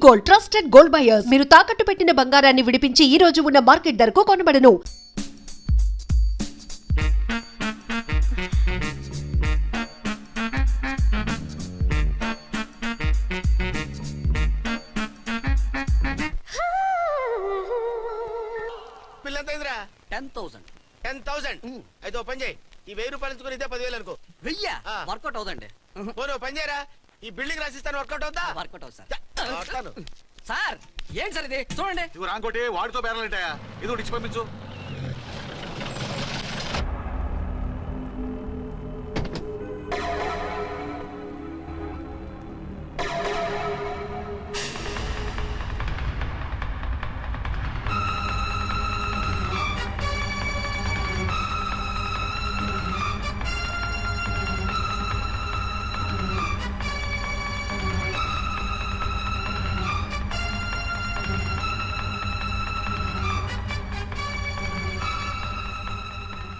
Gold, trusted gold buyers. మీరు తాకట్టు పెట్టిన బంగారాన్ని విడిపించి ఈ రోజు ఉన్న మార్కెట్ ధరకు కొనబడను. పిల్లంతైందిరా 10,000. 10,000 అయితే ఓ పని చేయి, ఈ 1000 రూపాయలు ఇచ్చుకుని ఇదే 10,000 అనుకో. వెయ్యా ఆ. వర్కౌట్ అవుదండి. పోను పని చేయరా, ఈ బిల్డింగ్ రాసిస్తాను, వర్కౌట్ అవుతా. వర్కౌట్ అవుతుంది సార్. వస్తాను. సార్ ఏంటి సార్ ఇది చూడండి. ఇవి రాంకోటి వాడితో బేరాలంటాయా? ఇది ఇచ్చి పంపించు.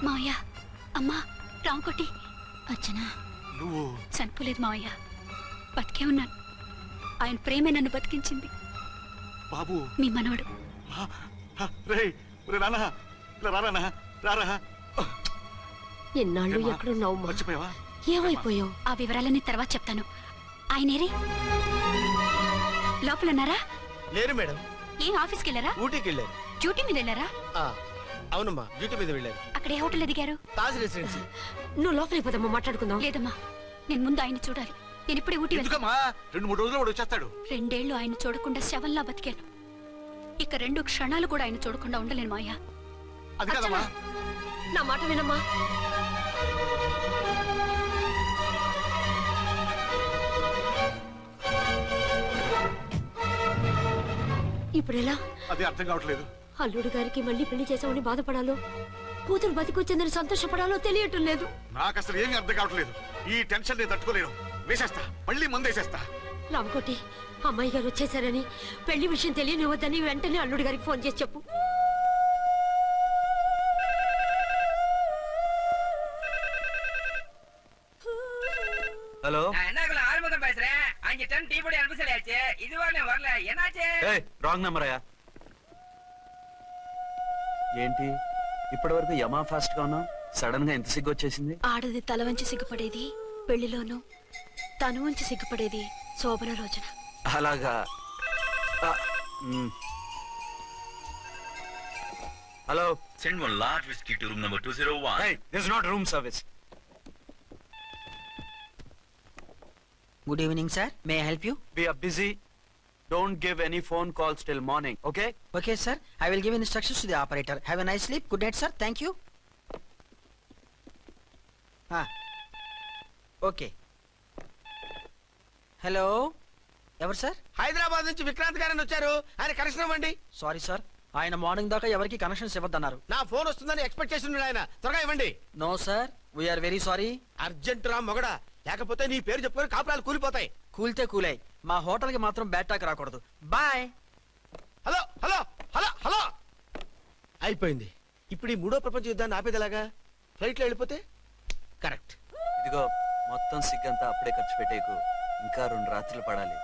మావయ్య, అమ్మా, రాంకోటి, అర్చనా నువ్వు చనిపోలేదు మావయ్య, బతికే ఉన్నాను. ఆయన ప్రేమే నన్ను బతికించింది. బాబు మీ మనవడు. రే నాన్న రారా రారా. ఎన్నాళ్ళు ఎక్కడున్నావు? మర్చిపోయావా? ఏమైపోయావు? ఆ వివరాలన్నీ తర్వాత చెప్తాను. ఆయనేరి లోపల ఉన్నారా? లేరు మేడం, ఏం ఆఫీస్కి వెళ్ళారా? ఊటీకి వెళ్ళారు. డ్యూటీ మీద వెళ్ళారా? అవునమ్మా, డ్యూటీ మీద వెళ్ళారు. అక్కడ ఏ హోటల్ ఎదిగారు? తాజ్ రెసిడెన్సీ. నువ్వు లోపలికి పోదమ్మా, మాట్లాడుకుందాం. లేదమ్మా, నేను ముందు ఆయన చూడాలి. నేను ఇప్పుడే ఊటీ వెళ్తాను. ఎందుకమ్మా? 2-3 రోజులు వాడు వచ్చేస్తాడు. 2 ఏళ్ళు ఆయన చూడకుండా శవంలా బతికాను. ఇక 2 క్షణాలు కూడా ఆయన చూడకుండా ఉండలేను మావయ్య. అది కాదమ్మా. నా మాట వినమ్మా. ఇప్పుడు ఎలా? అది అర్థం కావట్లేదు. అల్లుడు గారికి మళ్ళీ పెళ్లి చేసామని బాధపడాలో, కూతురు బతికొచ్చిందని సంతోషపడాలో తెలియటం లేదు. నాకు అసలు ఏమీ అర్థం కావట్లేదు. ఈ టెన్షన్ నేను తట్టుకోలేను. వేసేస్తా, మళ్ళీ మందేసేస్తా. రామకోటి, అమ్మాయి గారు వచ్చేసారని, పెళ్లి విషయం తెలియనివ్వద్దని వెంటనే అల్లుడు గారికి ఫోన్ చేసి చెప్పు. ஹலோ என்ன ஆரம்பம் பேசுறேன். 5 டன் டீ பொடி அனுப்ப சொல்லியாச்சு. இதுவரை வரல. என்னாச்சு? ఏయ్ రాంగ్ నెంబర్ అయ్యా. ఏంటి ఇప్పటి వరకు యమా ఫాస్ట్ గా ఉన్నావు, సడన్ గా ఎంత సిగ్గు వచ్చేసింది? ఆడది తల వంచి సిగ్గుపడేది పెళ్లిలోనూ, తను వంచి సిగ్గుపడేది శోభన రోజున. అలాగా. Hello, Send one large whiskey to room number 201. hey, this is not room service. Good evening sir, may I help you? We are busy. Don't give any phone calls till morning, okay? Okay sir, I will give instructions to the operator. Have a nice sleep. Good night sir. Thank you. Okay. Hello, ఎవరు sir? Hyderabad నుంచి విక్రాంత్ గారని వచ్చారు, ఆయన connection ఇవ్వండి. Sorry sir, ఆయన morning దాకా ఎవరికి connections ఇవ్వద్దన్నారు. నా ఫోన్ వస్తుందని ఎక్స్పెక్ట్ చేసి ఉన్నాడు ఆయన. త్వరగా ఇవ్వండి. No sir, we are very sorry. Urgent రా మొగడా, లేకపోతే నీ పేరు చెప్పుకొని కాపురాలు కూలిపోతాయి. కూల్తే కూలాయి, మా హోటల్కి మాత్రం బ్యాడ్ టాక్ రాకూడదు. Bye. Hello hello hello hello. అయిపోయింది. ఇప్పుడు ఈ 3వ ప్రపంచ యుద్ధాన్ని ఆపేదిలాగా? ఫ్లైట్ లో వెళ్ళిపోతే కరెక్ట్. ఇదిగో మొత్తం సిగ్గంతా అప్పుడే ఖర్చు పెట్టేకు, ఇంకా 2 రాత్రులు పడాలి.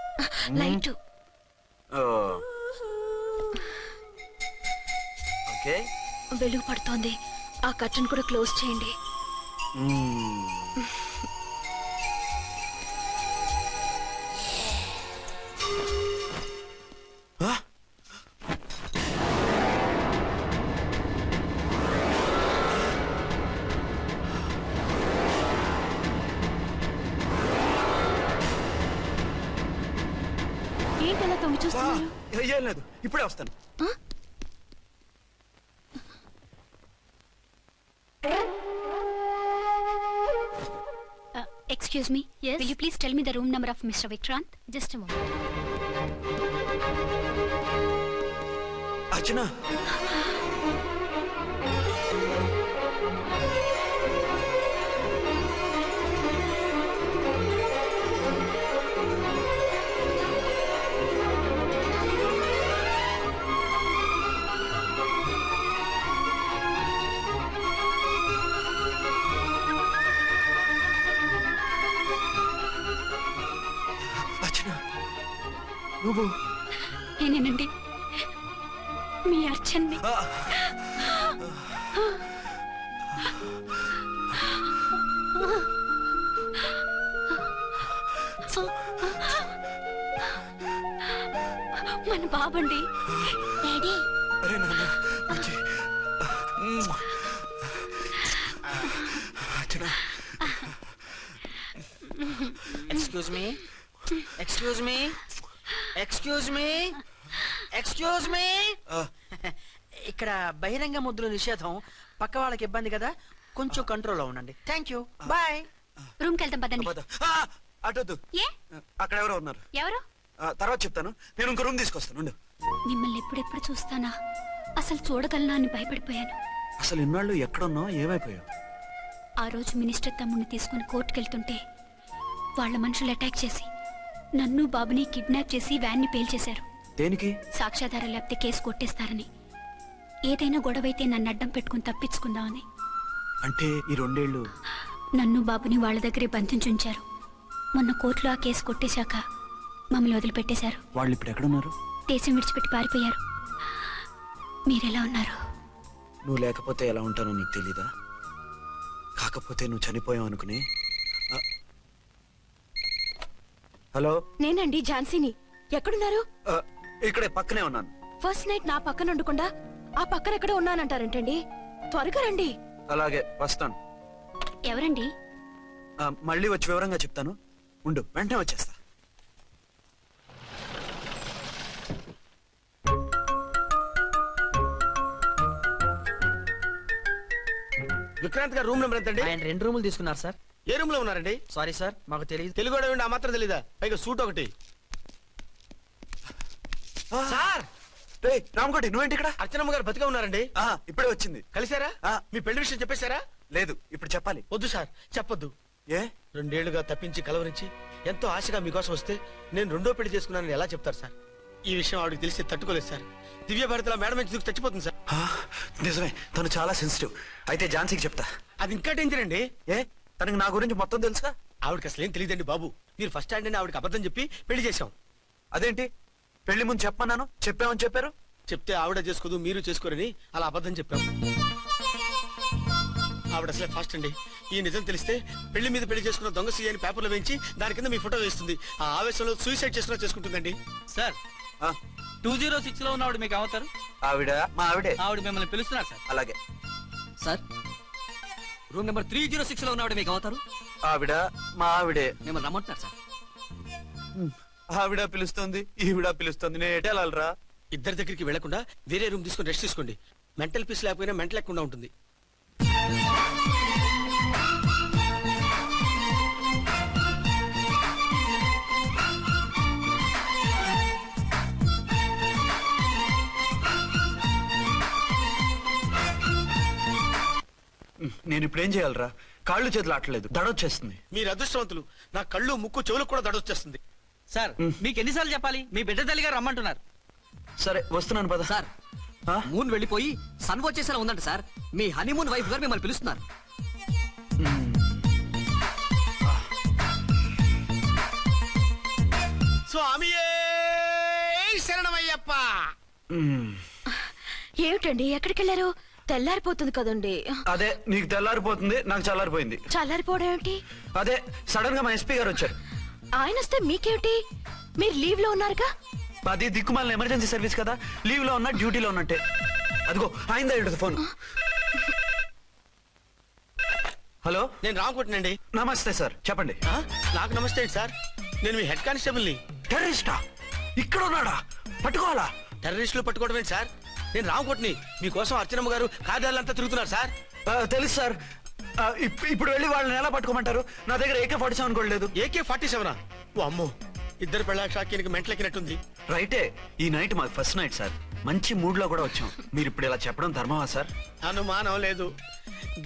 లైట్ ఓకే, వెలుగు పడుతోంది. ఆ కర్టన్ కూడా క్లోజ్ చేయండి. ఏంటలా తొంగి చూస్తున్నారు? ఏం లేదు, ఇప్పుడే వస్తాను. Excuse me. Yes. Will you please tell me the room number of Mr. Vikrant? Just a moment. Archana. నువ్వు నేనేనండి మీ అర్చన్ని. మన బాబండి. డాడీ అరే నాన్న వచ్చి. Archana excuse me, excuse me, excuse me, excuse me. ఇక్కడ బహిరంగ ముద్దుల నిషేధం. పక్క వాళ్ళకి ఇబ్బంది కదా, కొంచెం కంట్రోల్లో ఉండండి. Thank you, bye. రూమ్కి వెళ్తాం పదండి. అటొద్దు, ఏ అక్కడ ఎవరో ఉన్నారు. ఎవరు? తర్వాత చెప్తాను. నేను ఇంకో రూమ్ తీసుకొస్తాను ఉండు. మిమ్మల్ని ఎప్పుడెప్పుడు చూస్తానా, అసలు చూడగలనా అని భయపడిపోయాను. అసలు ఇన్నాళ్ళు ఎక్కడున్నావు, ఏమైపోయావు? ఆ రోజు మినిస్టర్ తమ్ముడిని తీసుకుని కోర్టుకెళ్తుంటే వాళ్ళ మనుషులు అటాక్ చేసి నన్ను బాబుని కిడ్నాప్ చేసి వ్యాన్ని పేల్చేశారు. దేనికి? సాక్ష్యాధారాలు లేకపోతే కేసు కొట్టేస్తారని. ఏదైనా గొడవైతే నన్ను అడ్డం పెట్టుకుని తప్పించుకుందామని. అంటే ఈ 2 ఏళ్ళు నన్ను బాబుని వాళ్ళ దగ్గరే బంధించుంచారు. మొన్న కోర్టులో ఆ కేసు కొట్టేశాక మమ్మల్ని వదిలిపెట్టేశారు. వాళ్ళు ఇప్పుడు ఎక్కడున్నారు? దేశం విడిచిపెట్టి పారిపోయారు. మీరెలా ఉన్నారు? నువ్వు లేకపోతే ఎలా ఉంటానో నీకు తెలీదా? కాకపోతే నువ్వు చనిపోయావు అనుకుని. హలో, నేనండి ఝాన్సీని. ఎక్కడున్నారు? ఇక్కడే పక్కనే ఉన్నాను. ఫస్ట్ నైట్ నా పక్కన ఉండకుండా ఆ పక్కన ఎక్కడ ఉన్నానంటారంటండి. త్వరగా రండి. అలాగే వస్తాను. ఎవరండి? మళ్ళీ వచ్చి వివరంగా చెప్తాను. ఉండు, వెంటనే వచ్చేస్తా. విక్రాంత్ గారు రూమ్ నెంబర్ ఎంతండి? ఆయన 2 రూములు తీసుకున్నారు సార్. ఏ రూమ్ లో ఉన్నారండి? సారీ సార్, మాకు తెలియదు. తెలుగు ఆ మాత్రం తెలీదా? పైగా సూట్ ఒకటి. సార్, రామకోటి నువ్వేంటి ఇక్కడ? అర్చనమ్మ గారు బతిగా ఉన్నారండి. ఇప్పుడే వచ్చింది. కలిసారా? మీ పెళ్లి విషయం చెప్పేశారా? లేదు, ఇప్పుడు చెప్పాలి. వద్దు సార్, చెప్పొద్దు. ఏ? 2 ఏళ్లుగా తప్పించి కలవరించి ఎంతో ఆశగా మీకోసం వస్తే నేను 2వ పెళ్లి చేసుకున్నానని ఎలా చెప్తారు సార్? ఈ విషయం ఆవిడకి తెలిసి తట్టుకోలేదు సార్. దివ్య భారతిలో మేడం నుంచి దూకి చచ్చిపోతుంది సార్. నిజమే, తను చాలా సెన్సిటివ్. అయితే ఝాన్సీకి చెప్తా. అది ఇంకా డేంజర్ అండి. ఏ, తనకి నా గురించి మొత్తం తెలుసా? ఆవిడకి అసలు ఏం తెలియదండి బాబు. మీరు ఫస్ట్ హ్యాండ్ అని ఆవిడకి అబద్ధం చెప్పి పెళ్లి చేశాం. అదేంటి, పెళ్లి ముందు చెప్పమన్నాను, చెప్పామని చెప్పారు. చెప్తే ఆవిడ చేసుకోదు, మీరు చేసుకోరని అలా అబద్ధం చెప్పాం. ఆవిడ అసలే ఫాస్ట్ అండి. ఈ నిజం తెలిస్తే పెళ్లి మీద పెళ్లి చేసుకున్న దొంగ సీ అని పేపర్లో వేయించి దాని కింద మీ ఫోటో వేస్తుంది. ఆ ఆవేశంలో సూసైడ్ చేసుకున్నా చేసుకుంటుందండి. సార్ 206 లో ఉన్నవాడు మీకు అవుతారు. ఆవిడ మా ఆవిడే. ఆవిడ మిమ్మల్ని పిలుస్తున్నారు సార్. అలాగే సార్, రూమ్ నెంబర్ 306 లో ఉన్నవాడు మీకు అవుతారు. ఆవిడ మా ఆవిడే. మిమ్మల్ని రమ్మంటున్నారు సార్. ఆవిడ పిలుస్తుంది, ఈవిడ పిలుస్తుంది. నేను ఎటు వెళ్ళాలరా? ఇద్దరి దగ్గరికి వెళ్లకుండా వేరే రూమ్ తీసుకుని రెస్ట్ తీసుకోండి. మెంటల్ పీస్ లేకపోయినా మెంటల్ లేకుండా ఉంటుంది. నేను ఇప్పుడు ఏం చేయాలరా? కాళ్ళు చేతులు ఆటలేదు, దడొచ్చేస్తుంది. మీరు అదృష్టవంతులు. నా కళ్ళు ముక్కు చెవులకు కూడా దడొచ్చేస్తుంది. సార్, మీకు ఎన్నిసార్లు చెప్పాలి? మీ బిడ్డ తల్లి గారు రమ్మంటున్నారు. సరే వస్తున్నాను పద. సార్, మూన్ వెళ్ళిపోయి సన్ వచ్చేసేలా ఉందంట సార్. మీ హనీమూన్ వైఫ్ గారు మిమ్మల్ని పిలుస్తున్నారు. స్వామియే శరణమయ్యప్ప. ఏమిటండి, ఎక్కడికి వెళ్ళారు? తెల్లారిపోతుంది కదండి. అదే, నీకు తెల్లారిపోతుంది, నాకు చల్లారిపోయింది. చల్లారిపోవడం ఏమిటి? అదే, సడన్ గా మా ఎస్పీ గారు వచ్చారు. ఆయన వస్తే మీకేమిటి? మీరు లీవ్ లో ఉన్నారుగా. అది దిక్కుమాలిన ఎమర్జెన్సీ సర్వీస్ కదా, లీవ్ లో ఉన్నా డ్యూటీలో ఉన్నట్టే. అదిగో అయిందా ఉంటుంది ఫోన్. హలో, నేను రామకోటినండి. నమస్తే సార్, చెప్పండి. నాకు నమస్తే సార్. నేను మీ హెడ్ కానిస్టేబుల్ని. టెర్రరిస్టా? ఇక్కడ ఉన్నాడా? పట్టుకోవాలా? టెర్రరిస్టులు పట్టుకోవడం ఏంటి సార్? నేను రామకోటిని. మీకోసం అర్చనమ్మ గారు కార్యాలంతా తిరుగుతున్నారు సార్. తెలుసు సార్. ఇప్పుడు వెళ్ళి వాళ్ళని ఎలా పట్టుకోమంటారు? నా దగ్గర AK-47 కూడా లేదు. AK-47? ఓ అమ్మో, ఇద్దరు పెళ్ళ షాకీనికి మెంటలెక్కినట్టుంది. రైటే, ఈ నైట్ మాకు ఫస్ట్ నైట్ సార్. మంచి మూడ్ లో కూడా వచ్చాం. మీరు ఇప్పుడు ఇలా చెప్పడం ధర్మమా సార్? అనుమానం లేదు,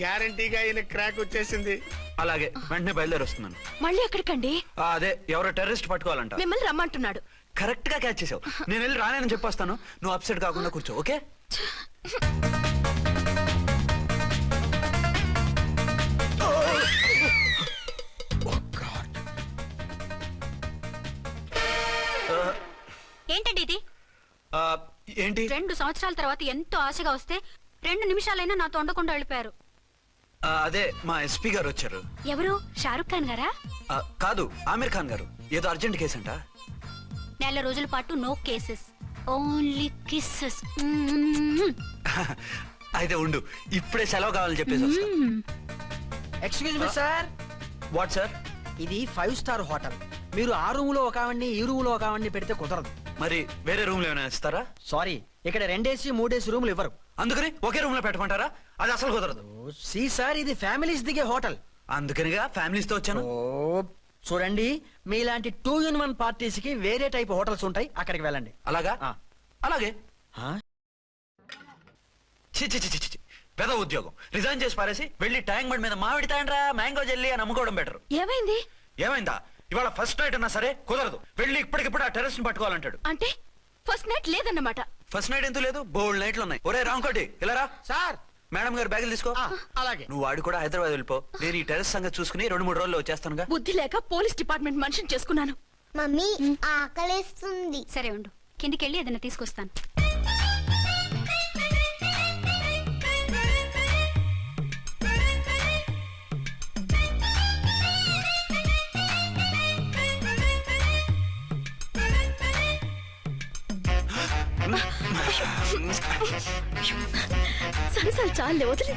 గ్యారంటీగా ఈయన క్రాక్ వచ్చేసింది. అలాగే, వెంటనే బయలుదేరి వస్తున్నాను. మళ్ళీ ఎక్కడికండి? అదే, ఎవరో టెర్రరిస్ట్ పట్టుకోవాలంట. మిమ్మల్ని రమ్మంటున్నాడు. కరెక్ట్ గా క్యాచ్ చేసావు. నేను వెళ్ళి రానని చెప్పొస్తాను, నువ్వు అప్సెట్ కాకుండా కూర్చో, ఓకే? ఏంటండి ఇది? ఏంటి 2 సంవత్సరాల తర్వాత ఎంతో ఆశగా వస్తే 2 నిమిషాలైనా నాతో ఉండకుండా వెళ్ళిపోయారు. అదే మా ఎస్పీ గారు వచ్చారు. ఎవరు? షారుఖ్ ఖాన్ గారా? కాదు, ఆమీర్ ఖాన్ గారు. ఏదో అర్జెంట్ కేసు అంట. 4 రోజుల పాటు నో కేసెస్, ఓన్లీ కిస్సెస్. అయితే ఉండు, ఇప్పుడే సెలవు కావాలని చెప్పేసి వస్తా. Excuse me sir, what sir? ఇది 5 స్టార్ హోటల్. మీరు ఆ రూమ్ లో ఒక ఆవిడ్ని, ఈ రూమ్ లో ఒక ఆవిడ్ని పెడితే కుదరదు. మరి వేరే రూమ్ లో ఏమైనా ఇస్తారా? సారీ, ఇక్కడ 2 3 రూములు ఇవ్వరు. అందుకని ఒకే రూమ్ లో పెట్టమంటారా? అది అసలు కుదరదు. సి సార్, ఇది ఫ్యామిలీస్ దిగే హోటల్. అందుకనిగా ఫ్యామిలీస్ తో వచ్చాను. చూడండి, మీలాంటి 2 in 1 పార్టీస్ కి వేరే టైప్ హోటల్స్ ఉంటాయి, అక్కడికి వెళ్ళండి. అలాగా? ఆ. అలాగే. ఆ? చి చి చి చి చి. పెద్ద ఉద్యోగం రిజైన్ చేసి పారేసి వెళ్ళి ట్యాంక్ బండ్ మీద మామిడి తాండ్రా మ్యాంగో జెల్లీ అని అమ్ముకోవడం బెటర్. ఏమైంది? ఏమైందా? ఇవాళ ఫస్ట్ నైట్ అన్నా సరే కుదరదు. వెళ్ళి ఇప్పటికిప్పుడు ఆ టెర్రస్ ని పట్టుకోవాలంటాడు. అంటే ఫస్ట్ నైట్ లేదన్నమాట. ఫస్ట్ నైట్ ఎందుకు లేదు? బోల్డ్ నైట్లు ఉన్నాయి. ఒరే రాంకోటి, ఇలా రా. సార్, మేడం గారు బ్యాగులు తీసుకో. అలాగే. నువ్వు వాడు కూడా హైదరాబాద్ వెళ్ళిపో. నేను ఈ టెర్రస్ సంగతి చూసుకుని 2-3 రోజుల్లో వచ్చేస్తానుగా. బుద్ధి లేక పోలీస్ డిపార్ట్మెంట్ మనిషిని చేసుకున్నాను. మమ్మీ ఆకలేస్తుంది. సరే ఉండు, కిందికెళ్ళి ఏదైనా తీసుకొస్తాను. సరసాలు చాలే, వదిలే.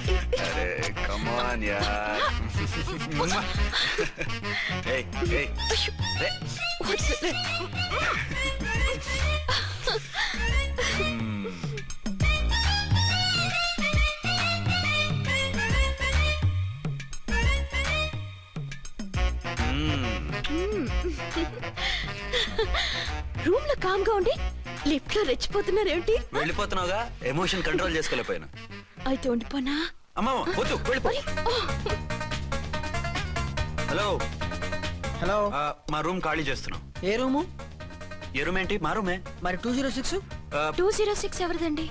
రూమ్ లో కామ్ గా ఉండి లిఫ్ట్ లో రెచ్చిపోతున్నారేంటి? వెళ్ళిపోతున్నావుగా, ఎమోషన్ కంట్రోల్ చేసుకోలేకపోయాను. అయితే ఉండిపోనా? అమ్మా వద్దు, వెళ్ళిపో. Hello hello. మా రూమ్ ఖాళీ చేస్తున్నాం. ఏ రూము? ఏ రూమ్ ఏంటి? మా రూమే. మరి 206? 206 ఎవరిదండి?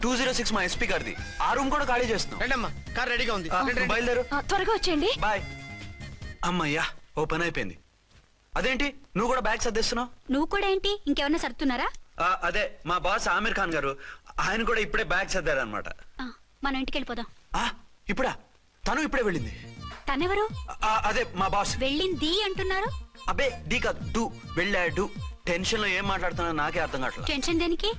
206 మా ఎస్పీ గారిది. ఆ రూమ్ కూడా ఖాళీ చేస్తున్నాం. రండమ్మా, కార్ రెడీగా ఉంది. రండి, రండి. బయలుదేరు. త్వరగా వచ్చేయండి. బాయ్. అమ్మయ్యా, ఓ పని అయిపోయింది. అదేంటి నువ్వు కూడా బ్యాగ్ సర్దిస్తున్నావు? నువ్వు కూడా ఏంటి, ఇంకెవరన్నా సర్దుతున్నారా? అదే మా బాస్ ఆమీర్ ఖాన్ గారు, ఆయన కూడా ఇప్పుడే బ్యాగ్ సర్దారనమాట. మనం ఇంటికి వెళ్ళిపోదాం. ఇప్పుడా? తను ఇప్పుడే వెళ్ళింది. తనెవరు? అదే మా బాస్. వెళ్ళింది అంటున్నారు. అబ్బే డీ కాదు, డూ. వెళ్ళాడు. టెన్షన్ లో ఏం మాట్లాడుతున్నా నాకే అర్థం కావట్లేదు. టెన్షన్ దేనికి?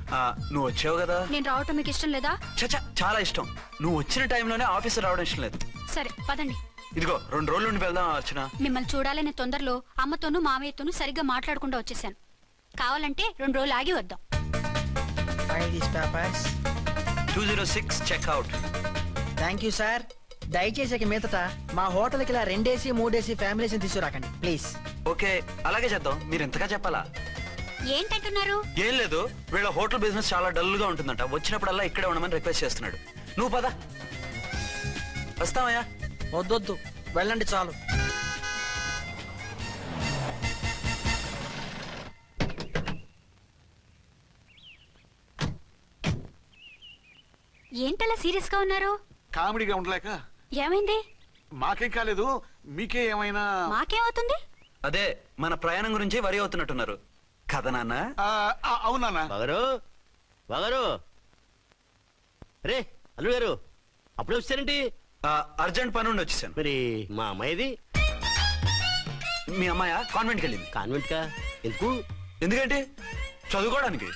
నువ్వు వచ్చావు కదా. నేను రావటం మీకు ఇష్టం లేదా? చచ్చా, చాలా ఇష్టం. నువ్వు వచ్చిన టైంలోనే ఆఫీస్ రావడం ఇష్టం లేదు. సరే పదండి. ఇదిగో 2 రోజుల నుండి వెళ్దాం అర్చన. మిమ్మల్ని చూడాలనే తొందరలో అమ్మతోనూ మామయ్యతోనూ సరిగ్గా మాట్లాడకుండా వచ్చేసాను. కావాలంటే 2 రోజులు ఆగి వద్దాం. 206 చెక్అవుట్. Thank you sir. దయచేసి మీదట మా హోటల్కి ఇలా 2 AC 3 AC ఫ్యామిలీస్ తీసుకురాకండి ప్లీజ్. ఓకే, అలాగే చేద్దాం. మీరు ఎంతగా చెప్పాలా? ఏంటంటున్నారు? ఏం లేదు, వీళ్ళ హోటల్ బిజినెస్ చాలా డల్ గా ఉంటుందంట. వచ్చినప్పుడల్లా ఇక్కడే ఉండమని రిక్వెస్ట్ చేస్తున్నాడు. నువ్వు పద. వస్తావయ్యా? వద్దొద్దు, వెళ్ళండి చాలు. ఏంటలా సీరియస్ గా ఉన్నారు? కామెడీగా ఉండలేక. ఏమైంది? మాకేం కాలేదు, మీకే ఏమైనా? మాకేమవుతుంది? అదే మన ప్రయాణం గురించి వరి అవుతున్నట్టున్నారు కదా నాన్న? అవునా? బాగారు రే అల్లు గారు, అప్పుడే వచ్చారేంటి? అర్జెంట్ పని ఉండి వచ్చేసాను. మరి మా అమ్మాయిది? మీ అమ్మాయ కాన్వెంట్కి వెళ్ళింది. కాన్వెంట్ కా? ఎందుకు? ఎందుకంటే చదువుకోవడానికి.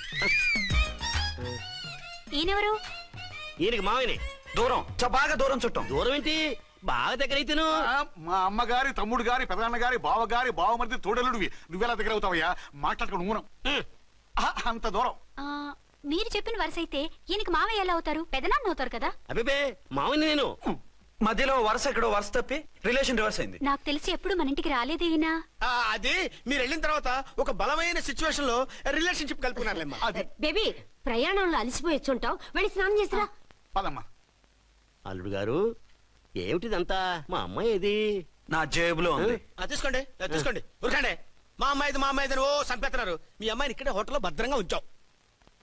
ఈయనెవరు? ఈయనకి మామయ్యనే. దూరం, బాగా దూరం చుట్టాం. దూరం ఏంటి, బాగా దగ్గర అయితేను. మా అమ్మగారి, తమ్ముడు గారి, పెదనాన్న గారి, బావగారి, బావమరిది, తోడలుడివి. నువ్వెలా దగ్గర అవుతావయ్యా? మాట్లాడుకుని ఊనం. అంత దూరం. మీరు చెప్పిన వరుస అయితే ఈయనకి మామయ్య ఎలా అవుతారు? పెదనాన్న అవుతారు కదా. అబ్బే మామయ్య నేను. మధ్యలో వరుస ఎక్కడో వరుస తప్పి రిలేషన్ రివర్స్ అయింది. నాకు తెలిసి ఎప్పుడు మన ఇంటికి రాలేదు ఈయన. అది మీరు వెళ్ళిన తర్వాత ఒక బలమైన సిచ్యువేషన్ లో రిలేషన్షిప్ కలుపుకున్నారులేమ్మా. బేబీ, ప్రయాణంలో అలసిపోయి వచ్చుంటావు, వెళ్ళి స్నానం చేసిరా. పదమ్మా. అల్లుడు గారు, ఏమిటిదంతా? మా అమ్మాయి ఏది? నా జేబులో ఉంది. తీసుకోండి, తీసుకోండి. ఉరకండి. మా అమ్మాయిది ఓ సంపేస్తున్నారు. మీ అమ్మాయిని ఇక్కడే హోటల్లో భద్రంగా ఉంచాం.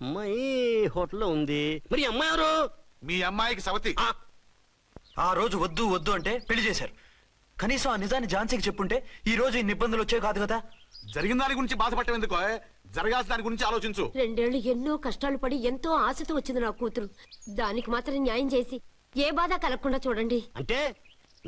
అమ్మాయి హోటల్లో ఉంది. మరి అమ్మాయి ఎవరు? మీ అమ్మాయికి సవతి. ఆ రోజు వద్దు వద్దు అంటే పెళ్లి చేశారు. కనీసం ఆ నిజాన్ని ఝాన్సీకి చెప్పుంటే ఈ రోజు ఇన్ని ఇబ్బందులు వచ్చే కాదు కదా. జరిగిన దాని గురించి బాధపడటం ఎందుకో, జరగాల్సిన దాని గురించి ఆలోచించు. 2 ఏళ్ళు ఎన్నో కష్టాలు పడి ఎంతో ఆశతో వచ్చింది నా కూతురు. దానికి మాత్రం న్యాయం చేసి ఏ బాధ కలగకుండా చూడండి. అంటే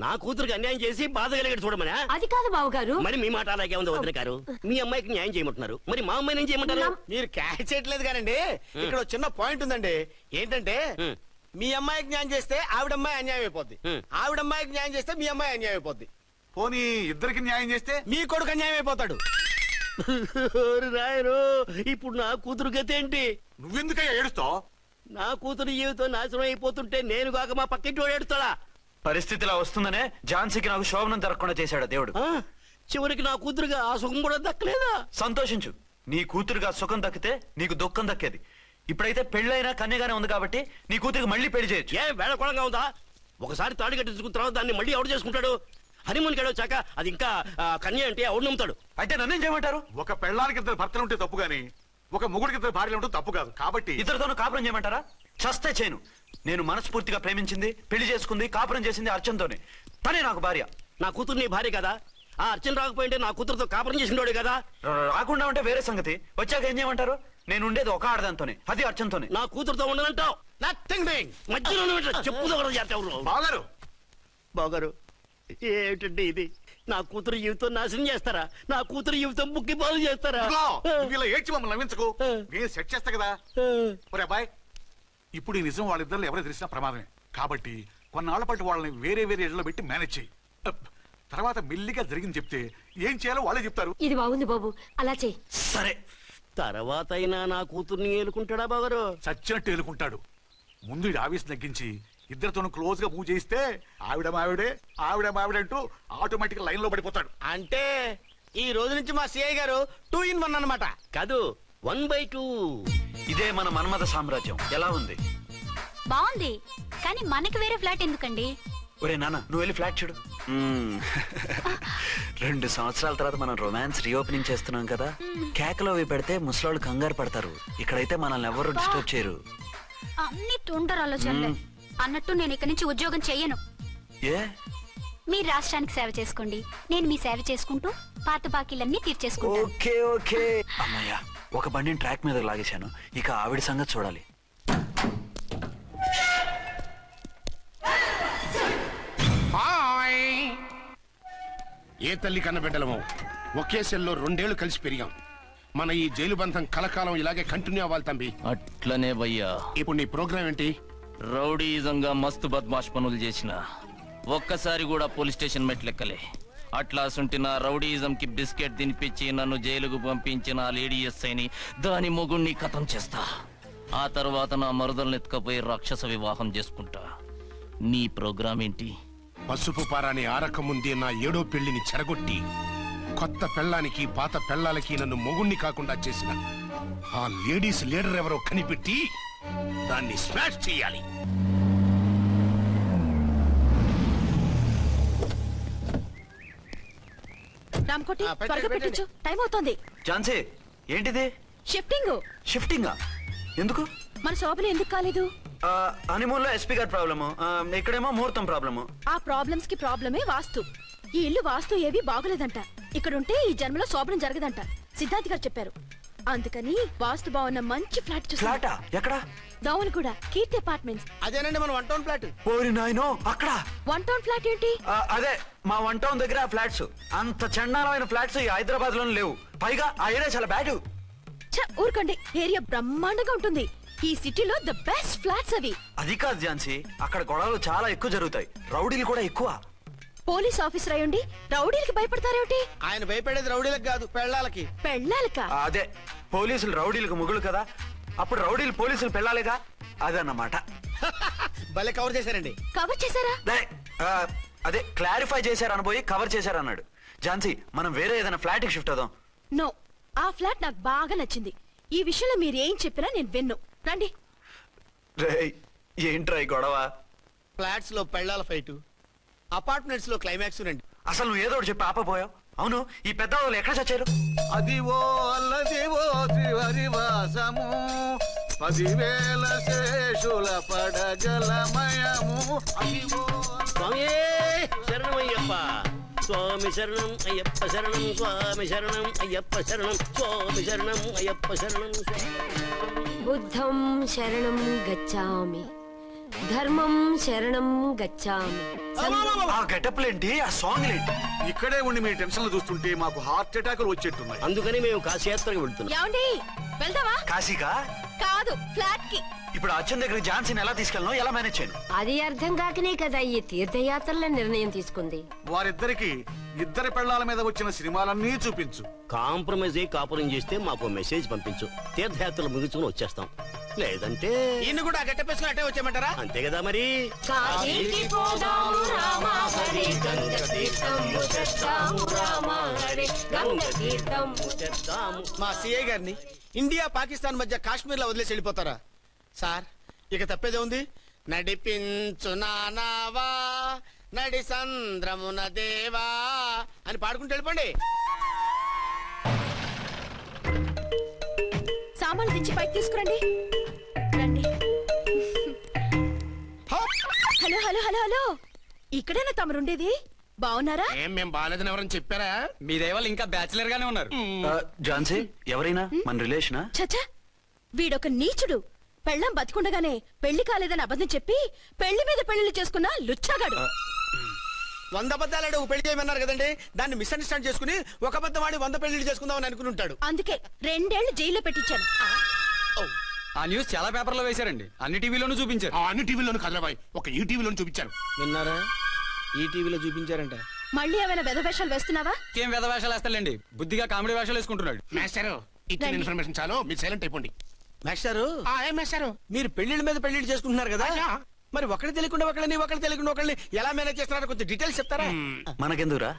నా కూతురికి అన్యాయం చేసి బాధ కలిగేది చూడమనా? అది కాదు బావగారు. మరి మీ మాట అలాగే ఉంది వదిన గారు. మీ అమ్మాయికి న్యాయం చేయమంటున్నారు, మరి మా అమ్మాయిని ఏం చేయమంటారు? మీరు క్యాచ్ చేయట్లేదు కానండి. ఇక్కడ చిన్న పాయింట్ ఉందండి. ఏంటంటే మీ అమ్మాయికి న్యాయం చేస్తే ఆవిడమ్మాయి అన్యాయం అయిపోద్ది, ఆవిడమ్మాయికి న్యాయం చేస్తే మీ అమ్మాయి అన్యాయం అయిపోద్ది. పోనీ ఇద్దరికి న్యాయం చేస్తే మీ కొడుకు అన్యాయం అయిపోతాడు. రాయరు, ఇప్పుడు నా కూతురు గతి ఏంటి? నువ్వెందుకయ్యా ఏడుస్తావు? నా కూతురు జీవితం నాశనం అయిపోతుంటే నేను కాక మా పక్కింటి వాడు ఏడుస్తాడా? పరిస్థితి ఇలా వస్తుందనే ఝాన్సీకి నాకు శోభనం జరగకుండా చేశాడు దేవుడు. చివరికి నా కూతురుగా ఆ సుఖం కూడా దక్కలేదా? సంతోషించు, నీ కూతురుగా సుఖం దక్కితే నీకు దుఃఖం దక్కేది. ఇప్పుడైతే పెళ్ళైనా కన్యగానే ఉంది కాబట్టి నీ కూతురికి మళ్ళీ పెళ్లి చేయొచ్చు. ఏ వేళకోళంగా ఉందా? ఒకసారి తాడి కట్టించుకున్న తర్వాత దాన్ని మళ్ళీ ఎవడు చేసుకుంటాడు? హనీమూన్కి వచ్చాక అది ఇంకా కన్య అంటే ఎవడు నమ్ముతాడు? అయితే నన్నేం చేయమంటారు? ఒక పెళ్ళానికి 2 భర్తలు ఉంటే తప్పు గాని ఒక మొగుడికి 2 భార్యలు ఉంటే తప్పు కాదు. కాబట్టి ఇద్దరితోనూ కాపురం చేయమంటారా? చస్తే చేయను. నేను మనస్ఫూర్తిగా ప్రేమించింది, పెళ్లి చేసుకుంది, కాపురం చేసింది అర్చనతోనే. తనే నాకు భార్య. నా కూతురు నీ భార్య కదా? ఆ అర్చన రాకపోయింటే నా కూతురుతో కాపురం చేసినోడే కదా? రాకుండా ఉంటే వేరే సంగతి. వచ్చాక ఏం చేయమంటారు? నేను ఉండేది ఒక ఆడదాంతోనే, అది అర్చనతోనే. నా కూతురుతో ఉండనంటావు? Nothing doing. మధ్యలో చెప్పుదో కూడా చేస్తావు. బాగారు బాగారు ఏమిటండి ఇది? నా కూతురు జీవితం నాశనం చేస్తారా? నా కూతురు జీవితం ముక్కి పాలు చేస్తారా? ఇలా ఏడ్చి మమ్మల్ని నవ్వించకు, నేను సెట్ చేస్తా కదా. ఒరే అబ్బాయి, ఇప్పుడు ఈ నిజం వాళ్ళిద్దరు ఎవరో తెలిసినా ప్రమాదమే. కాబట్టి కొన్నాళ్ల పాటు వాళ్ళని వేరే వేరే ఇళ్లలో పెట్టి మేనేజ్ చేయి. తర్వాత మెల్లిగా జరిగింది చెప్తే ఏం చేయాలో వాళ్ళే చెప్తారు. ఇది బాగుంది బాబు, అలా చెయ్యి. సరే, తర్వాత అయినా నా కూతుర్ని ఏలుకుంటాడా బాగారు? చచ్చినట్టు ఏలుకుంటాడు. ముందు ఈ ఆవేశం తగ్గించి ఇద్దరితోనూ క్లోజ్ గా పూజ చేయిస్తే ఆవిడ మావిడే అంటూ ఆటోమేటిక్ లైన్ లో పడిపోతాడు. అంటే ఈ రోజు నుంచి మా సిఐ గారు 2 in 1 అన్నమాట. కాదు, 1/2. ఇదే మన మన్మథ సామ్రాజ్యం. ఎలా ఉంది? బాగుంది, కానీ మనకి వేరే ఫ్లాట్ ఎందుకండి? ఒరే నాన్న, నువ్వు వెళ్ళి ఫ్లాట్ చూడు. 2 సంవత్సరాల తర్వాత మనం రొమాన్స్ రీఓపెనింగ్ చేస్తున్నాం కదా. కేకలో అవి పెడితే ముసలాళ్ళు కంగారు పడతారు. ఇక్కడైతే మనల్ని ఎవరు డిస్టర్బ్ చేయరు. అన్ని తొందర ఆలోచనలే. అన్నట్టు నేను ఇక్కడి నుంచి ఉద్యోగం చెయ్యను. ఏ? మీ రాష్ట్రానికి సేవ చేసుకోండి, నేను మీ సేవ చేసుకుంటూ పాత బాకీలన్నీ తీర్చేసుకుంటాను. Okay okay. అమ్మయ్యా, ఒక బండిని ట్రాక్ మీద లాగేశాను. ఇక ఆవిడ సంగతి చూడాలి. ఏ తల్లి కన్న బిడ్డలమో ఒకే సెల్లో 2 ఏళ్లు కలిసి పెరిగాం. మన ఈ జైలు బంధం కలకాలం ఇలాగే కంటిన్యూ అవ్వాలి తంబి. అట్లనే భయ్యా. ఇప్పుడు నీ ప్రోగ్రామ్ ఏంటి? రౌడీజంగా మస్తు బద్మాష్ పనులు చేసిన ఒక్కసారి కూడా పోలీస్ స్టేషన్ మెట్లెక్కలే. అట్లా సుంటి నా రౌడీజం కి బిస్కెట్ తినిపించి నన్ను జైలుకు పంపించిన లేడీ ఎస్ఐని దాని మొగుణ్ణి ఖతం చేస్తా. ఆ తర్వాత నా మరుదలను ఎత్తుకపోయి రాక్షస వివాహం చేసుకుంటా. నీ ప్రోగ్రామ్ ఏంటి? పసుపు పారాని ఆరక ముందే నా 7వ పెళ్లిని చెరగొట్టి కొత్త పెళ్ళానికి పాత పెళ్ళాలకి నన్ను మొగుణ్ణి కాకుండా చేసిన ఆ లేడీస్ లీడర్ ఎవరో కనిపెట్టి దాన్ని స్మాష్ చేయాలి. రామ్కోటి, త్వరగా పెట్టించు, టైం అవుతోంది. ఝాన్సీ, ఏంటిది? షిఫ్టింగ్. షిఫ్టింగా? ఎందుకు? మన శోభన ఎందుకు కాలేదు? హనీమూన్ లో ఎస్పీ గారి ప్రాబ్లము, ఇక్కడేమో ముహూర్తం ప్రాబ్లము. ఆ ప్రాబ్లమ్స్ కి ప్రాబ్లమే వాస్తు. ఈ ఇల్లు వాస్తు ఏవి బాగోలేదంట. ఇక్కడుంటే ఈ జన్మలో శోభనం జరగదంట సిద్ధార్థ్ గారు చెప్పారు. అందుకని వాస్తు బాగున్న మంచి ఫ్లాట్ చూసా. ఫ్లాటా? ఎక్కడ? దౌన్ కూడా కీర్తి అపార్ట్మెంట్స్. అదేనండి మన 1 టౌన్ ఫ్లాట్. ఓరి నాయనో, అక్కడ 1 టౌన్ ఫ్లాట్ ఏంటి? అదే మా 1 టౌన్ దగ్గర ఫ్లాట్స్. అంత చండాలమైన ఫ్లాట్స్ ఈ హైదరాబాద్ లోనే లేవు. పైగా ఆ ఏరియా చాలా బ్యాడ్. ఊరుకోండి, ఏరియా బ్రహ్మాండంగా ఉంటుంది. ఈ సిటీలో ద బెస్ట్ ఫ్లాట్స్ అవి. అది కాదు ఝాన్సీ, అక్కడ గొడవలు చాలా ఎక్కువ జరుగుతాయి, రౌడీలు కూడా ఎక్కువ. పోలీస్ ఆఫీసర్ అయ్యుండి రౌడీలకి భయపడతారేమిటి? ఆయన భయపడేది రౌడీలకు కాదు, పెళ్ళాలకి. పెళ్ళాలకా? అదే, పోలీసులు రౌడీలకు ముగులు కదా, అప్పుడు రౌడీలు పోలీసులు పెళ్ళాలిగా, అదన్నమాట. భలే కవర్ చేశారండి. కవర్ చేశారా? అదే క్లారిఫై చేశారనబోయి కవర్ చేశారన్నాడు. ఝాన్సీ, మనం వేరే ఏదైనా ఫ్లాట్ కి షిఫ్ట్ అవుదాం. నో, ఆ ఫ్లాట్ నాకు బాగా నచ్చింది. ఈ విషయంలో మీరు ఏం చెప్పినా నేను విన్ను. రండి. ఏంట్రా ఈ గొడవ? ఫ్లాట్స్ లో పెళ్ళాల ఫైట్, అపార్ట్మెంట్స్ లో క్లైమాక్స్ రండి. అసలు నువ్వు ఏదో ఒకటి చెప్పి ఆపపోయావు. అవును, ఈ పెద్ద వాళ్ళు ఎక్కడ చచ్చారు? అదివో అల్లదివో త్రివరివాసము 10,000 శేషుల పడగలమయము. అదివో శరణమయ్యప్ప. స్వామి శరణం అయ్యప్ప శరణం స్వామి శరణం అయ్యప్ప శరణం స్వామి శరణం అయ్యప్ప శరణం బుద్ధం శరణం గచ్చామి, ధర్మం శరణం గచ్చామి. ఆ గెటప్లు ఏంటి, ఆ సాంగ్ ఏంటి? ఇక్కడే ఉండి మీ టెన్షన్లు చూస్తుంటే మాకు హార్ట్ అటాకులు వచ్చేట్టున్నాయి. అందుకని మేము కాశీయాత్రకు వెళ్తున్నాం. ఏమండి వెళ్దామా? కాశీగా కాదు, ఫ్లాట్ కి. ఇప్పుడు అచ్చన్ దగ్గర ఝాన్సీని ఎలా తీసుకెళ్ళను, ఎలా మేనేజ్ చేయను? అది అర్థం కాకనే కదా ఈ తీర్థయాత్రల నిర్ణయం తీసుకుంది. వారిద్దరికి ఇద్దరి పెళ్లాల మీద వచ్చిన సినిమాలన్నీ చూపించు. కాంప్రమైజ్ అయ్యి కాపురం చేస్తే మాకు మెసేజ్ పంపించు. తీర్థయాత్రలు ముగించుకుని వచ్చేస్తాం. లేదంటే ఇన్ని కూడా గట్టపేసుకుని అట్టే వచ్చేయమంటారా? అంతే కదా మరి. కాశీకి పోదాము రామా హరి, గంగ తీర్థము తెద్దాము రామా హరి, గంగ తీర్థము తెద్దాము. మా సిఐ గారిని ఇండియా పాకిస్తాన్ మధ్య కాశ్మీర్ లో వదిలేసి వెళ్ళిపోతారా సార్? ఇక తప్పేదే ఉంది. నడిపించు నానావా నడి సంద్రమున దేవా అని పాడుకుంటూ వెళ్ళిపోండి. సామాన్లు దించి పైకి తీసుకురండి. రండి. హలో హలో హలో హలో, ఇక్కడేనా తమరుండేది? బాగున్నారా? ఏం మేము బాగాలేదని ఎవరని చెప్పారా? మీ దయవల్ల ఇంకా బ్యాచిలర్ గానే ఉన్నారు. ఝాన్సీ ఎవరైనా మన రిలేషనా? చచ్చా, వీడొక నీచుడు. పెళ్ళం బతికుండగానే పెళ్లి కాలేదని అబద్ధం చెప్పి పెళ్లి మీద పెళ్లిళ్ళు చేసుకున్న లుచ్చాగాడు. 100 అబద్ధాలు పెళ్లి చేయమన్నారు కదండి, దాన్ని మిస్అండర్స్టాండ్ చేసుకుని ఒక అబద్ధం వాడి 100 పెళ్లిళ్ళు చేసుకుందామని అనుకుని ఉంటాడు. అందుకే 2 ఏళ్లు జైల్లో పెట్టించాను. ఆ న్యూస్ చాలా పేపర్లో వేశారండి, అన్ని టీవీలోనూ చూపించారు. అన్ని టీవీలోను కదలబాయ్, ఒక ఈ టీవీలోను చూపించారు. విన్నారా? ఈ టీవీలో చూపించారంట. మళ్ళీ ఏమైనా వెధవేషాలు వేస్తున్నావా? ఏం వెధ వేషాలు వేస్తాడండి, బుద్ధిగా కామెడీ వేషాలు వేసుకుంటున్నాడు. మాస్టారు ఇచ్చిన ఇన్ఫర్మేషన్ చాలు, మీరు సైలెంట్ అయిపోండి. మాస్టారు ఏం మాస్టారు, మీరు పెళ్లిళ్ళ మీద పెళ్లిళ్ళు చేసుకుంటున్నారు కదా, మరి ఒకటి తెలియకుండా ఒకళ్ళని ఒకళ్ళు తెలియకుండా ఒకళ్ళని ఎలా మేనేజ్ చేస్తున్నారో కొంచెం డీటెయిల్స్ చెప్తారా? మనకెందుకురా,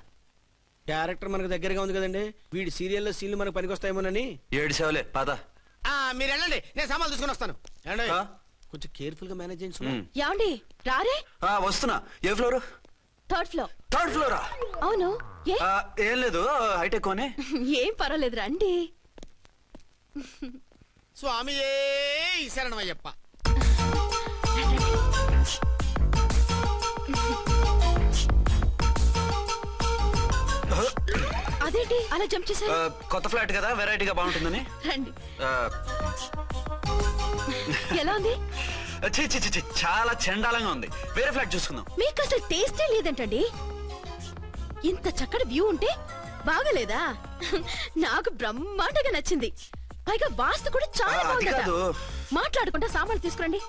క్యారెక్టర్ మనకు దగ్గరగా ఉంది కదండి, వీడి సీరియల్లో సీన్లు మనకు పనికొస్తాయేమోనని. 7 సేవలే పద. మీరు వెళ్ళండి, నేను సామాన్లు తీసుకుని వస్తాను. కొంచెం కేర్ఫుల్ గా మేనేజ్ చేయండి. ఏమండి రారే? వస్తున్నా. ఏ ఫ్లోర్? 3rd floor. 3rd ఫ్లోరా? అవును. ఏం లేదు, హైటెక్ కోనే. ఏం పర్వాలేదు రండి. స్వామియే శరణమయ్యప్ప. అదేంటి అలా జంప్ చేశారు? కొత్త ఫ్లాట్ కదా, వెరైటీగా బాగుంటుందని. రండి. ఎలా ఉంది? చాలా చండాలంగా ఉంది, వేరే ఫ్లాట్ చూసుకుందాం. మీకు అసలు టేస్టే లేదంటండి. ఇంత చక్కటి వ్యూ ఉంటే బాగలేదా? నాకు బ్రహ్మాండంగా నచ్చింది. పైగా వాస్తు కూడా చాలా బాగుందట. మాట్లాడుకుంటా సామాన్లు తీసుకురండి.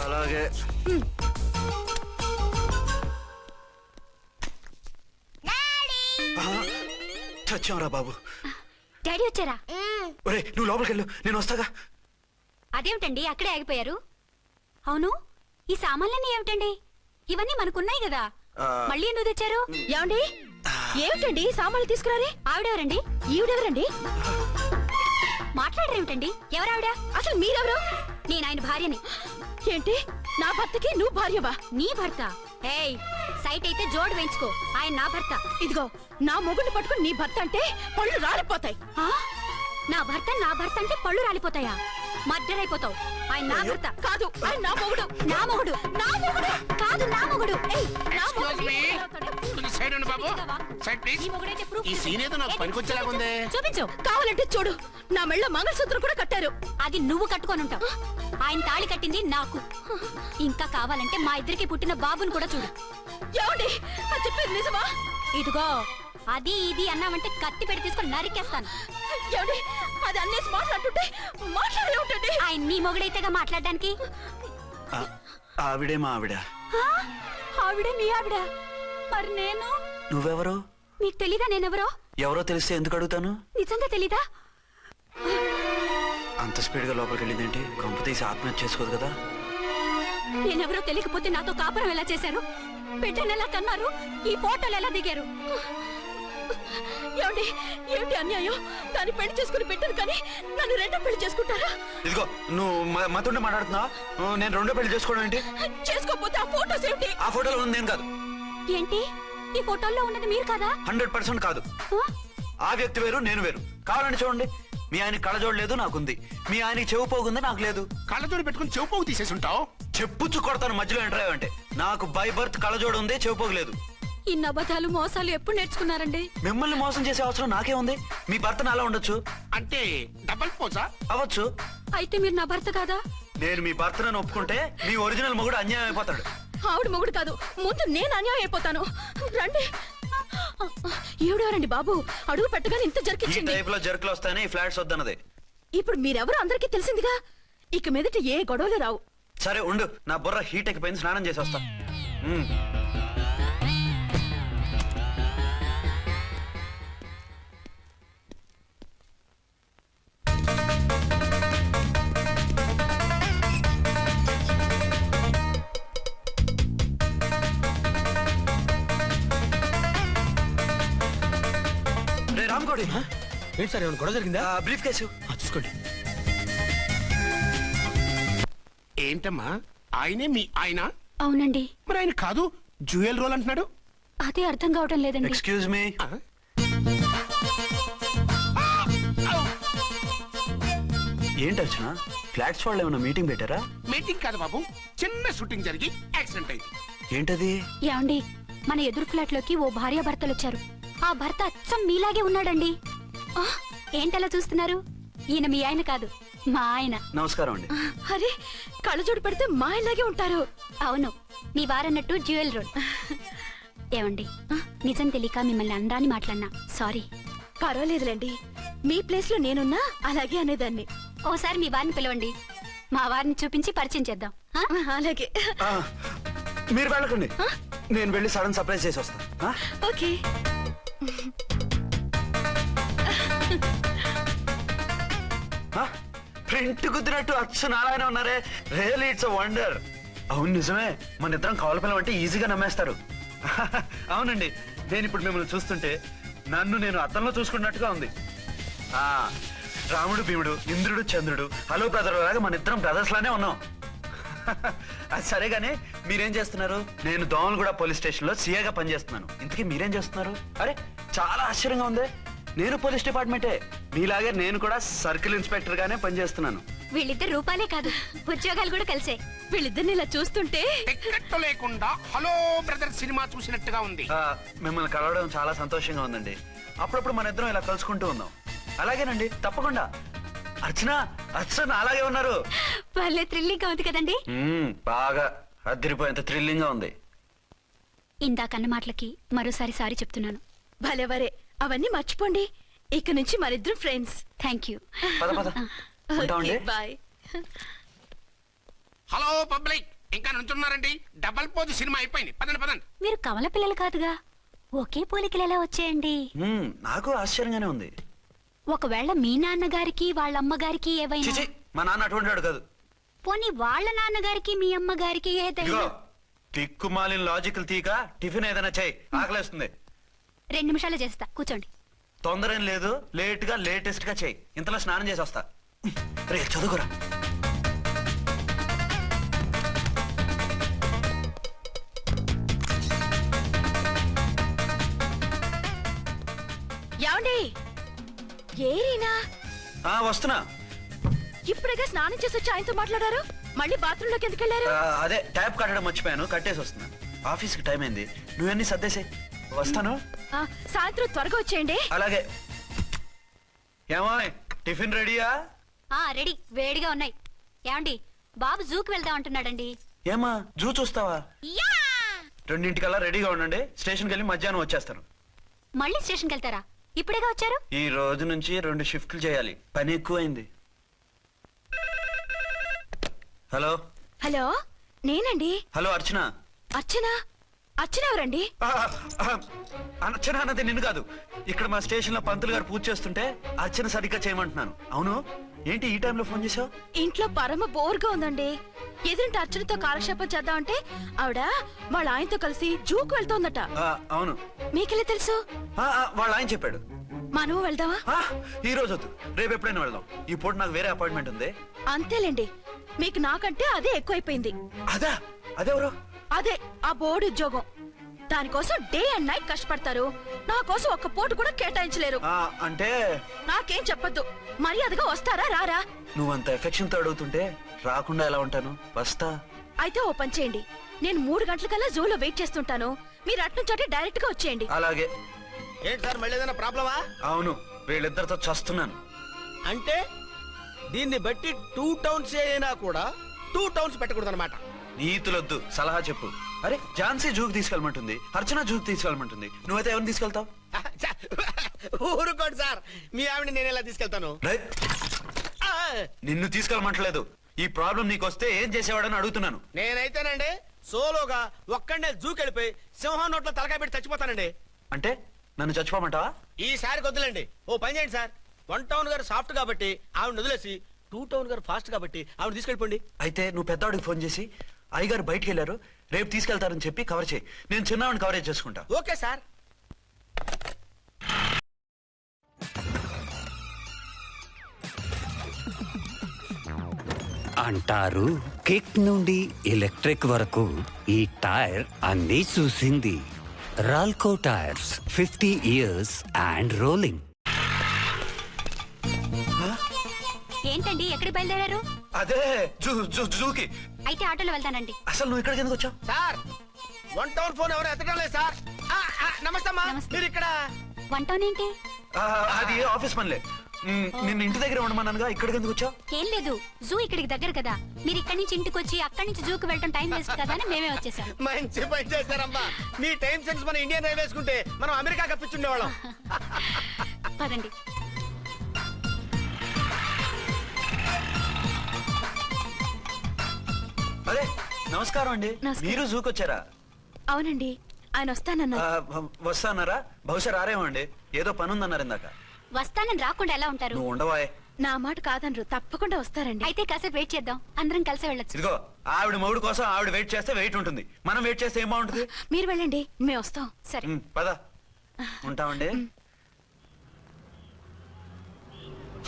అలాగే. చచ్చాంరా బాబు. డాడీ వచ్చారా? ఒరే నువ్వు లోపలికి వెళ్ళు, నేను వస్తాగా. అదేమిటండి అక్కడే ఆగిపోయారు? అవును, ఈ సామాన్లన్నీ ఏమిటండి? ఇవన్నీ మనకున్నాయి కదా, మళ్ళీ ఎందుకు తెచ్చారు? ఏమండి ఏమిటండి సామాన్లు తీసుకురారే? ఆవిడెవరండి? ఈవిడెవరండి? మాట్లాడరేమిటండి? ఎవరావిడ? అసలు మీరెవరు? నేను ఆయన భార్యని. ఏంటి నా భర్తకి నువ్వు భార్యవా? నీ భర్త? ఏయ్, సైట్ అయితే జోడు వేయించుకో, ఆయన నా భర్త. ఇదిగో నా మొగుడిని పట్టుకుని నీ భర్త అంటే పళ్ళు రాలిపోతాయి. నా భర్త అంటే పళ్ళు రాలిపోతాయా? మర్డర్ అయిపోతావు. ఆయన నా భర్త కాదు, ఆయన నా మొగుడు. నా మొగుడు? నా మొగుడు కాదు, నా మొగుడు. చూపించు. కావాలంటే చూడు, నా మెళ్ళ మంగళసూత్రం కూడా కట్టారు. అది నువ్వు కట్టుకొని ఉంటావు, ఆయన తాళి కట్టింది నాకు. ఇంకా కావాలంటే మా ఇద్దరికి పుట్టిన బాబుని కూడా చూడు. ఏమండి చెప్పేది నిజమా? ఇదిగో అది ఇది అన్నావంటే కత్తి పెట్టి తీసుకొని నరికేస్తాను. ఏమండి అది అన్నేసి మాట్లాడుతుంటే మాట్లాడే ఉంటుంది. ఆయన నీ మొగుడైతేగా మాట్లాడడానికి. ఆవిడే మా ఆవిడ. ఆవిడే మీ ఆవిడ? మరి నేను? నువ్వెవరో నీకు తెలీదా నేనెవరో? ఎవరో తెలిస్తే ఎందుకు అడుగుతాను? నిజంగా తెలీదా? అంత స్పీడ్ గా లోపలికి వెళ్ళిందేంటి? కొంప తీసి ఆత్మహత్య చేసుకోదు కదా? నేనెవరో తెలియకపోతే నాతో కాపురం ఎలా చేశారు? బిడ్డను ఎలా కన్నారు? ఈ ఫోటోలు ఎలా దిగారు? ఏమండి ఏమిటి అన్యాయం? దాన్ని పెళ్లి చేసుకుని బిడ్డను కానీ నన్ను రెండో పెళ్లి చేసుకుంటారా? ఇదిగో నువ్వు మాతోనే మాట్లాడుతున్నా, నేను రెండో పెళ్లి చేసుకోవడం ఏంటి? చేసుకోకపోతే ఆ ఫోటోస్ ఏమిటి? ఆ ఫోటోలో ఉంది నేను కాదు. ఏంటి ఈ ఫోటోల్లో ఉన్నది మీరు కాదా? 100% కాదు. ఆ వ్యక్తి వేరు, నేను వేరు. కావాలంటే చూడండి, మీ ఆయన కళ్ళజోడు లేదు, నాకుంది. మీ ఆయనకి చెవు పోగుంది, నాకు లేదు. కళ్ళజోడు పెట్టుకుని చెవు పోగు తీసేసి ఉంటావు. చెప్పుచ్చు కొడతాను మధ్యలో ఎంటర్ అంటే. నాకు బై బర్త్ కళ్ళజోడు ఉంది, చెవు పోగు లేదు. ఇన్ని అబద్ధాలు మోసాలు ఎప్పుడు నేర్చుకున్నారండి? మిమ్మల్ని మోసం చేసే అవసరం నాకే ఉంది. మీ భర్తను అలా ఉండొచ్చు. అంటే డబల్ పోజా అవ్వచ్చు. అయితే మీరు నా భర్త కాదా? నేను మీ భర్తను ఒప్పుకుంటే మీ ఒరిజినల్ మొగుడు అన్యాయం అయిపోతాడు. ఆవిడ మొగుడు కాదు, ముందు నేను అన్యాయం అయిపోతాను. రండి. ఈవిడెవరండి బాబు? అడుగు పెట్టగానే ఇంత ఈ జరికిచ్చింది. టైప్ లో జర్కులు వస్తాయని ఈ ఫ్లాట్స్ వద్దన్నది. ఇప్పుడు మీరెవరో అందరికీ తెలిసిందిగా, ఇక మీదట ఏ గొడవలు రావు. సరే ఉండు, నా బుర్ర హీట్ ఎక్కిపోయింది, స్నానం చేసి వస్తా. రామ్కోడి ఏంటి సార్, ఏమైనా గొడవ జరిగిందా? బ్రీఫ్ కేసు చూసుకోండి. ఏంటమ్మా, ఆయనే మీ ఆయన? అవునండి. మరి ఆయన కాదు, జ్యువెల్ రోల్ అంటున్నాడు. అదే అర్థం కావటం లేదండి. Excuse me. ఏంటి అర్చన, ఫ్లాట్స్ వాళ్ళు ఏమైనా మీటింగ్ పెట్టారా? మీటింగ్ కాదు బాబు, చిన్న షూటింగ్ జరిగి యాక్సిడెంట్ అయింది. ఏంటది? ఏమండి, మన ఎదురు ఫ్లాట్ లోకి ఓ భార్య భర్తలు వచ్చారు. ఆ భర్త అచ్చం మీలాగే ఉన్నాడండి. ఏంటలా చూస్తున్నారు? ఈయన మీ ఆయన కాదు, మా ఆయన. నమస్కారం అండి. అరే, కళ్ళజోడు పెడితే మా ఇలాగే ఉంటారు. అవును, మీ వారన్నట్టు జ్యువెల్ రోడ్. ఏమండి, నిజం తెలియక మిమ్మల్ని అనరాని మాట్లాడినా సారీ. పర్వాలేదులేండి, మీ ప్లేస్ లో నేనున్నా అలాగే అనేదాన్ని. ఓసారి మీ వారిని పిలవండి, మా వారిని చూపించి పరిచయం చేద్దాం. అలాగే. మీరు వెళ్ళకండి, నేను వెళ్ళి సడన్ సర్ప్రైజ్ చేసి వస్తాను. ఓకే. ప్రింట్ కుదిరినట్టు అచ్చు నారాయణ ఉన్నారే, రియల్లీ ఇట్స్ అ వండర్. అవును నిజమే, మన ఇద్దరం కవల పిల్లం అంటే ఈజీగా నమ్మేస్తారు. అవునండి, నేను ఇప్పుడు మిమ్మల్ని చూస్తుంటే నన్ను నేను అద్దంలో చూసుకున్నట్టుగా ఉంది. రాముడు భీముడు, ఇంద్రుడు చంద్రుడు, హలో బ్రదర్ లాగా మన ఇద్దరం బ్రదర్స్ లానే ఉన్నాం. అది సరేగానే మీరేం చేస్తున్నారు? నేను దోమలగూడ పోలీస్ స్టేషన్ లో సీఏగా పనిచేస్తున్నాను. ఇంతకీ మీరేం చేస్తున్నారు? అరే చాలా ఆశ్చర్యంగా ఉంది, నేను పోలీస్ డిపార్ట్మెంటే, మీలాగే నేను కూడా సర్కిల్ ఇన్స్పెక్టర్ గానే పనిచేస్తున్నాను. వీళ్ళిద్దరు రూపాలే కాదు, ఉద్యోగాలు కూడా కలిసే. వీళ్ళిద్దరిని ఇలా చూస్తుంటే టికెట్ లేకుండా హలో బ్రదర్ సినిమా చూసినట్టుగా ఉంది. మిమ్మల్ని కలవడం చాలా సంతోషంగా ఉందండి. అప్పుడప్పుడు మన ఇద్దరం ఇలా కలుసుకుంటూ ఉందాం. అలాగేనండి, తప్పకుండా. అర్చన, అర్చన అలాగే ఉన్నారు. వాళ్ళే థ్రిల్లింగ్ గా ఉంది కదండి. బాగా అదిరిపోయేంత థ్రిల్లింగ్ గా ఉంది. ఇందాకన్న మాటలకి మరోసారి సారీ చెప్తున్నాను. భలేవరే, అవన్నీ మర్చిపోండి. ఇక నుంచి మరిద్దరం friends. Thank you. Bye. Hello public, ఇంకా నుంచున్నారండి? డబల్ పోజ్ సినిమా అయిపోయింది, పదండి పదండి. మీరు కమల పిల్లలు కాదుగా, ఒకే పోలికలు ఎలా వచ్చాయండి? నాకు ఆశ్చర్యంగానే ఉంది. ఒకవేళ మీ నాన్నగారికి వాళ్ళ అమ్మగారికి ఏవైనా? మా నాన్న అటువంటి వాడు కాదు. పోనీ వాళ్ళ నాన్నగారికి మీ అమ్మగారికి ఏదైనా? తిక్కుమాలిన లాజికల్ తీక టిఫిన్ ఏదైనా చేయి, ఆకలేస్తుంది. 2 నిమిషాలు చేస్తా, కూర్చోండి. తొందర ఏం లేదు, లేట్ గా లేటెస్ట్ గా చేయి. ఇంతలో స్నానం చేసి వస్తా. రే చదువుకురా. ఏమండి, ఏరీనా? వస్తున్నా. ఇప్పుడేగా స్నానం చేసి వచ్చి ఆయనతో మాట్లాడారు, మళ్ళీ బాత్రూమ్ లోకి ఎందుకు వెళ్ళారు? అదే ట్యాప్ కట్టడం మర్చిపోయాను, కట్టేసి వస్తున్నా. ఆఫీస్ కి టైం అయింది, నువ్వన్నీ సర్దేసే. వస్తాను. సాయంత్రం త్వరగా వచ్చేయండి. అలాగే. ఏమో టిఫిన్ రెడీయా? రెడీ, వేడిగా ఉన్నాయి. ఏమండి, బాబు జూకి వెళ్దాం అంటున్నాడండి. ఏమా జూ చూస్తావా? 2:00కల్లా రెడీగా ఉండండి, స్టేషన్కి వెళ్ళి మధ్యాహ్నం వచ్చేస్తాను. మళ్ళీ స్టేషన్కి వెళ్తారా? ఇప్పుడేగా వచ్చారు. ఈ రోజు నుంచి 2 షిఫ్ట్లు చేయాలి, పని ఎక్కువైంది. హలో. హలో, నేనండి. హలో అర్చన. అర్చన? అర్చన ఎవరండి? అర్చన అన్నది నిన్ను కాదు. ఇక్కడ మా స్టేషన్ లో పంతులు గారు పూజ చేస్తుంటే అర్చన సరిగ్గా చేయమంటున్నాను. అవును, ఏంటి ఈ టైంలో ఫోన్ చేసావు? ఇంట్లో పరమ బోర్గా ఉందండి. ఎదురింటి అర్చనతో కాలక్షేపం చేద్దామంటే ఆవిడ వాళ్ళ ఆయనతో కలిసి జూకు వెళ్తోందట. అవును. మీకెళ్ళి తెలుసు? వాళ్ళ ఆయన చెప్పాడు. మనం వెళ్దామా? ఈ రోజు వద్దు, రేపు ఎప్పుడైనా వెళ్దాం. ఈ పూట నాకు వేరే అపాయింట్మెంట్ ఉంది. అంతేలేండి, మీకు నాకంటే అదే ఎక్కువైపోయింది. అదా? అదెవరు? అదే ఆ బోర్డు ఉద్యోగం. దానికోసం డే అండ్ నైట్ కష్టపడతారు, నా కోసం ఒక్క పూట కూడా కేటాయించలేరు. అంటే నాకేం చెప్పొద్దు, మర్యాదగా వస్తారా రారా? నువ్వంత ఎఫెక్షన్ తో అడుగుతుంటే రాకుండా ఎలా ఉంటాను? వస్తా. అయితే ఓ పని చేయండి, నేను 3 గంటలకల్లా జూలో వెయిట్ చేస్తుంటాను, మీరు అట్నుంచోటే డైరెక్ట్ గా వచ్చేయండి. అలాగే. ఏంటి సార్ మళ్ళీ ఏదైనా ప్రాబ్లమా? అవును, వీళ్ళిద్దరితో చస్తున్నాను. అంటే దీన్ని బట్టి 2 టౌన్స్ అయినా కూడా 2 టౌన్స్ పెట్టకూడదు అనమాట. నీతులొద్దు, సలహా చెప్పు. అరే ఝాన్సీ జూకి తీసుకెళ్ళమంటుంది, అర్చన జూకి తీసుకెళ్ళమంటుంది, నువ్వైతే ఎవరిని తీసుకెళ్తావు? ఊరుకోండి సార్, మీ ఆవిడ నేను ఎలా తీసుకెళ్తాను? నిన్ను తీసుకెళ్ళమంటలేదు. ఈ ప్రాబ్లం నీకొస్తే ఏం చేసేవాడని అడుగుతున్నాను. నేనైతేనండి సోలోగా ఒక్కడే జూకెళ్ళిపోయి సింహం నోట్లో తలకాయ పెట్టి చచ్చిపోతానండి. అంటే నన్ను చచ్చిపోమంటావా? ఈసారి వద్దులేండి. ఓ పని చేయండి సార్, 1 టౌన్ గారు సాఫ్ట్ కాబట్టి ఆవిడ వదిలేసి 2 టౌన్ గారు ఫాస్ట్ కాబట్టి ఆవిడ తీసుకెళ్ళిపోండి. అయితే నువ్వు పెద్దవాడికి ఫోన్ చేసి అయ్యగారు బయటికి వెళ్ళారు, రేపు తీసుకెళ్తారని చెప్పి కవర్ చేయి. నేను చిన్నవాడిని కవరేజ్ చేసుకుంటా. Okay sir. అంటారు కిక్ నుండి ఎలక్ట్రిక్ వరకు ఈ టైర్ అన్నీ చూసింది. రాల్కో టైర్స్ 50 years అండ్ రోలింగ్. ఏంటండి ఎక్కడికి బయలుదేరారు? అదే జూకి. అయితే ఆటోలో వెళ్తానండి. అసలు నువ్వు ఇక్కడికి ఎందుకు వచ్చావు? సార్ 1 టౌన్ ఫోన్ ఎవరు ఎత్తడం లేదు సార్. నమస్తే అమ్మా, మీరు ఇక్కడ? 1 టౌన్ ఏంటి? అది ఆఫీస్ పనిలే. నిన్ను ఇంటి దగ్గర ఉండమన్నానుగా, ఇక్కడికి ఎందుకు వచ్చావు? ఏం లేదు, జూ ఇక్కడికి దగ్గర కదా, మీరు ఇక్కడి నుంచి ఇంటికి వచ్చి అక్కడి నుంచి జూకి వెళ్ళటం టైం వేస్ట్ కదా అని మేమే వచ్చేసాం. మంచి పని చేశారమ్మా. మీ టైం సెన్స్ మన ఇండియన్ రైల్వేస్ కుంటే మనం అమెరికా కప్పించుండేవాళ్ళం. పదండి. అదే నమస్కారం అండి. మీరు జూకి వచ్చారా? అవునండి, ఆయన వస్తానన్నారు. వస్తానారా? బహుశా రారేమో అండి, ఏదో పని ఉందన్నారు ఇందాక. వస్తానని రాకుండా ఎలా ఉంటారు? నువ్వు ఉండవాయ్. నా మాట కాదనరు, తప్పకుండా వస్తారండి. అయితే కాసేపు వెయిట్ చేద్దాం, అందరం కలిసి వెళ్ళొచ్చు. ఇదిగో ఆవిడ మౌడు కోసం ఆవిడ వెయిట్ చేస్తే వెయిట్ ఉంటుంది, మనం వెయిట్ చేస్తే ఏం బాగుంటుంది? మీరు వెళ్ళండి, మేము వస్తాం. సరే పద, ఉంటామండి.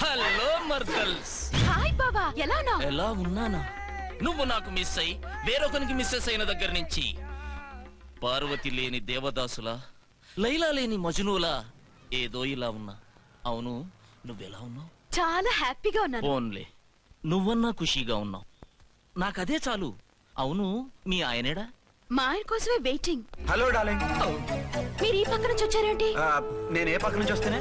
హలో మర్దల్స్. హాయ్ బాబా, ఎలా ఉన్నావు? ఎలా ఉన్నానా? నువ్వు నాకు మిస్ అయి వేరొకరికి మిస్సెస్ అయిన దగ్గర నుంచి పార్వతి లేని దేవదాసులా, లైలా లేని మజునులా ఏదో ఇలా ఉన్నా. అవును, నువ్వెలా ఉన్నావు? చాలా హ్యాపీగా ఉన్నాను. ఫోన్లే, నువ్వన్నా ఖుషీగా ఉన్నావు, నాకదే చాలు. అవును, మీ ఆయనేడా? మా ఆయన కోసమే వెయిటింగ్. Hello darling. మీరు ఈ పక్క నుంచి వచ్చారేంటి? నేను ఏ పక్క నుంచి వస్తేనే